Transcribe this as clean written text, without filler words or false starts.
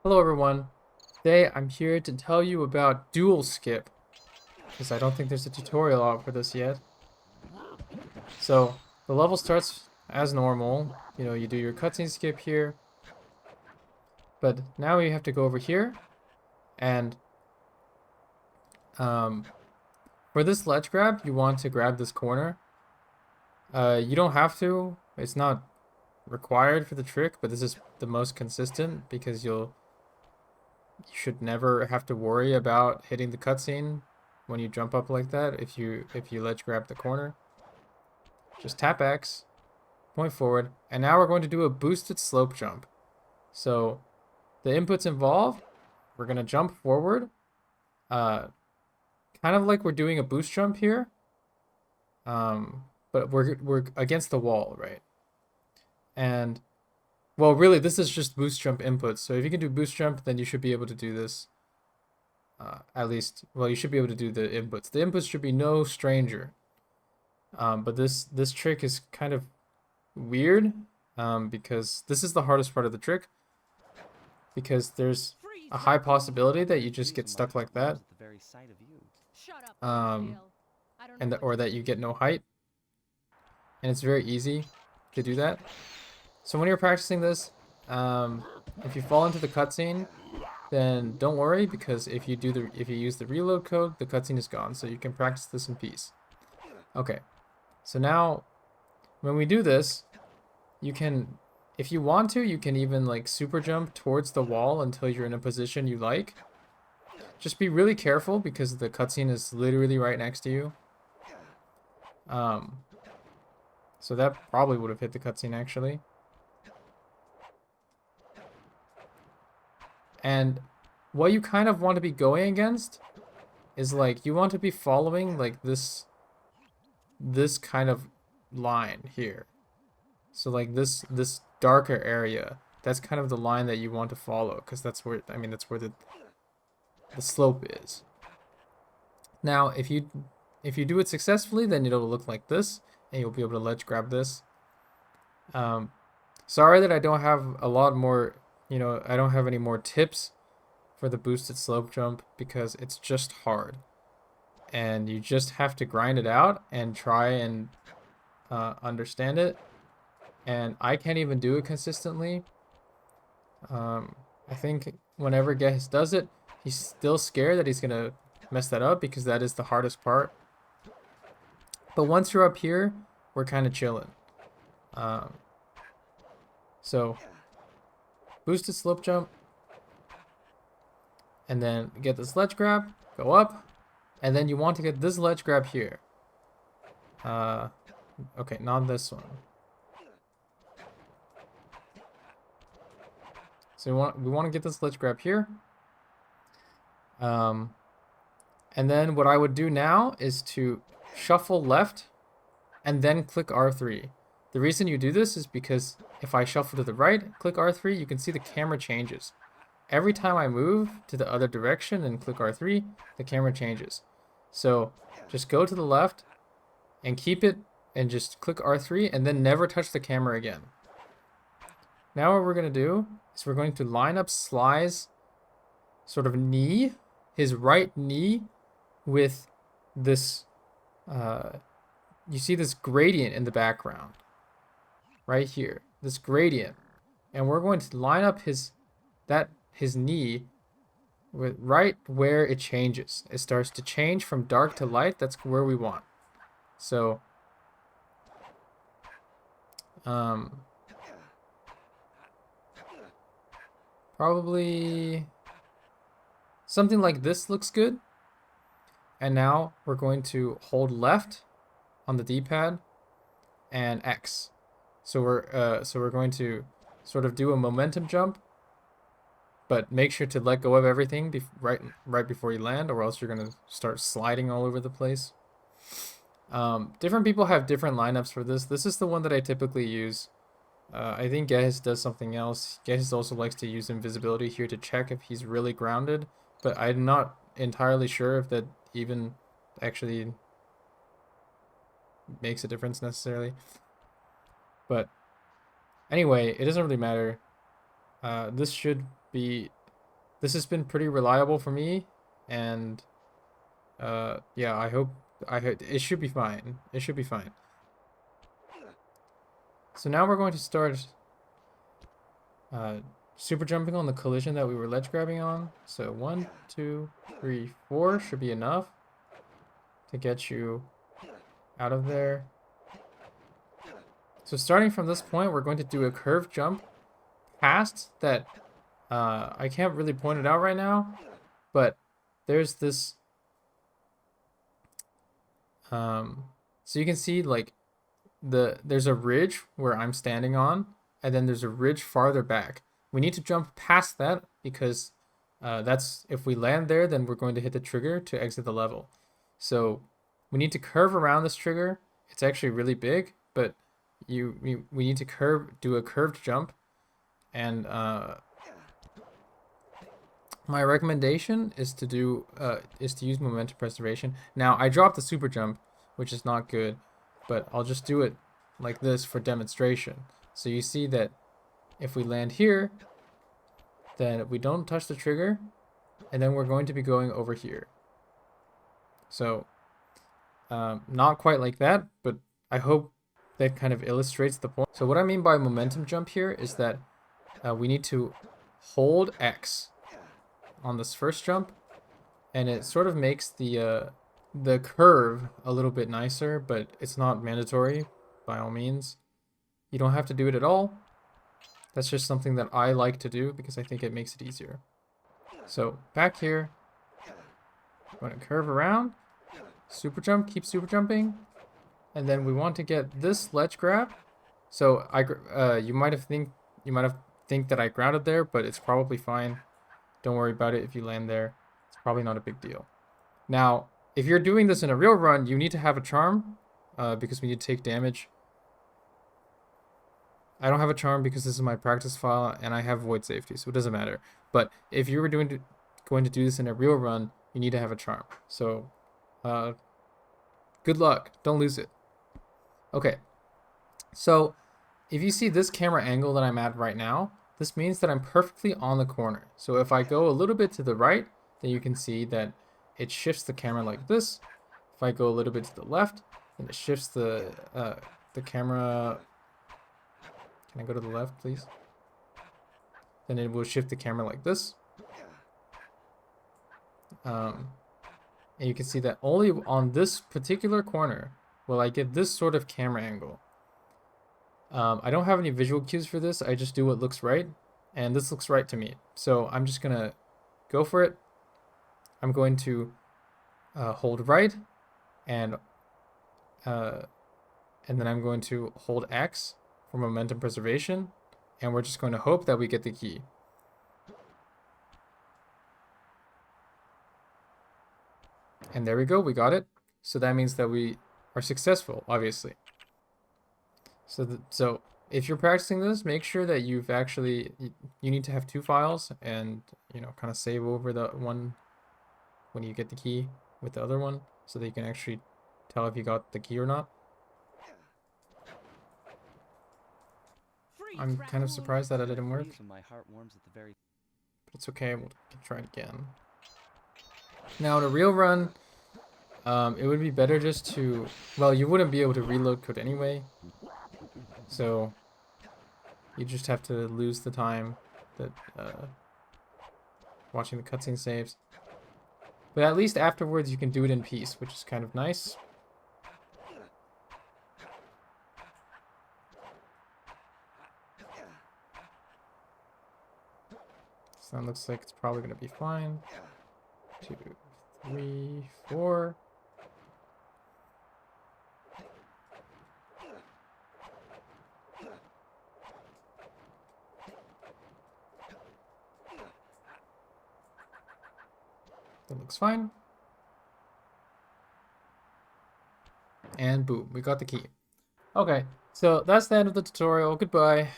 Hello everyone. Today I'm here to tell you about Duel Skip, because I don't think there's a tutorial out for this yet. So the level starts as normal. You know, you do your cutscene skip here, but now you have to go over here, and um, for this ledge grab, you want to grab this corner. You don't have to. It's not required for the trick, but this is the most consistent because you should never have to worry about hitting the cutscene when you jump up like that if you ledge grab the corner. Just tap X, point forward, and now we're going to do a boosted slope jump. So the inputs involved, we're going to jump forward, uh, kind of like we're doing a boost jump here, but we're against the wall, right? And well, really, this is just boost jump inputs. So if you can do boost jump, then you should be able to do this. At least, well, you should be able to do the inputs. The inputs should be no stranger. But this trick is kind of weird, because this is the hardest part of the trick, because there's a high possibility that you just get stuck like that, um, or that you get no height, and it's very easy to do that. So when you're practicing this, if you fall into the cutscene, then don't worry, because if you use the reload code, the cutscene is gone, so you can practice this in peace. Okay, so now when we do this, you can, if you want to, you can even like super jump towards the wall until you're in a position you like. Just be really careful because the cutscene is literally right next to you. So that probably would have hit the cutscene actually. And what you kind of want to be going against is like you want to be following like this kind of line here. So like this darker area, that's kind of the line that you want to follow, because that's where, I mean, that's where the slope is. Now, if you do it successfully, then it'll look like this, and you'll be able to ledge grab this. Sorry that I don't have a lot more, I don't have any more tips for the boosted slope jump, because it's just hard. And you just have to grind it out and try and understand it. And I can't even do it consistently. I think whenever Gehez does it, he's still scared that he's gonna mess that up, because that is the hardest part. But once you're up here, we're kind of chilling. So boosted slope jump, and then get this ledge grab, go up, and then you want to get this ledge grab here. Okay, not this one. So we want to get this ledge grab here. And then what I would do now is to shuffle left and then click R3. The reason you do this is because if I shuffle to the right, click R3, you can see the camera changes. Every time I move to the other direction and click R3, the camera changes. So just go to the left and keep it and just click R3 and then never touch the camera again. Now what we're going to do is we're going to line up Sly's sort of knee, his right knee, with this, you see this gradient in the background, right here, this gradient. And we're going to line up his knee with right where it changes. It starts to change from dark to light. That's where we want. So, probably something like this looks good. And now we're going to hold left on the D-pad and X. So we're going to sort of do a momentum jump, but make sure to let go of everything right before you land, or else you're gonna start sliding all over the place. Different people have different lineups for this. This is the one that I typically use. I think Gehez does something else. Gehez also likes to use invisibility here to check if he's really grounded, but I'm not entirely sure if that even actually makes a difference necessarily. But anyway, it doesn't really matter. This should be this has been pretty reliable for me, and yeah, I hope it should be fine. It should be fine. So now we're going to start super jumping on the collision that we were ledge grabbing on. So 1, 2, 3, 4 should be enough to get you out of there. So starting from this point, we're going to do a curved jump past that. I can't really point it out right now, but there's this. So you can see like there's a ridge where I'm standing on, and then there's a ridge farther back. We need to jump past that because that's if we land there, then we're going to hit the trigger to exit the level. So we need to curve around this trigger. It's actually really big, but we need to do a curved jump, and my recommendation is to use momentum preservation. Now I dropped the super jump, which is not good, but I'll just do it like this for demonstration. So you see that if we land here, then we don't touch the trigger, and then we're going to be going over here. So not quite like that, but I hope that kind of illustrates the point. So what I mean by momentum jump here is that we need to hold X on this first jump, and it sort of makes the curve a little bit nicer, but it's not mandatory by all means. You don't have to do it at all. That's just something that I like to do because I think it makes it easier. So back here, I'm going to curve around, super jump, keep super jumping, and then we want to get this ledge grab. So you might have think that I grounded there, but it's probably fine. Don't worry about it if you land there. It's probably not a big deal. Now, if you're doing this in a real run, you need to have a charm because we need to take damage. I don't have a charm because this is my practice file and I have void safety, so it doesn't matter. But if you were going to do this in a real run, you need to have a charm. So good luck. Don't lose it. Okay. So if you see this camera angle that I'm at right now, this means that I'm perfectly on the corner. So if I go a little bit to the right, then you can see that it shifts the camera like this. If I go a little bit to the left, then it shifts the camera. Can I go to the left, please? Then it will shift the camera like this. And you can see that only on this particular corner will I get this sort of camera angle. I don't have any visual cues for this. I just do what looks right, and this looks right to me. So I'm just gonna go for it. I'm going to hold right, and then I'm going to hold X for momentum preservation, and we're just going to hope that we get the key. And there we go, we got it. So that means that we are successful, obviously. So if you're practicing this, make sure that you need to have 2 files, and kind of save over the one when you get the key with the other one, so that you can actually tell if you got the key or not. I'm kind of surprised that it didn't work, but it's okay, we'll try it again. Now in a real run, it would be better just to, well, you wouldn't be able to reload code anyway, so you just have to lose the time that watching the cutscene saves. But at least afterwards you can do it in peace, which is kind of nice. So that looks like it's probably going to be fine. 2, 3, 4. That looks fine. And boom, we got the key. Okay, so that's the end of the tutorial. Goodbye.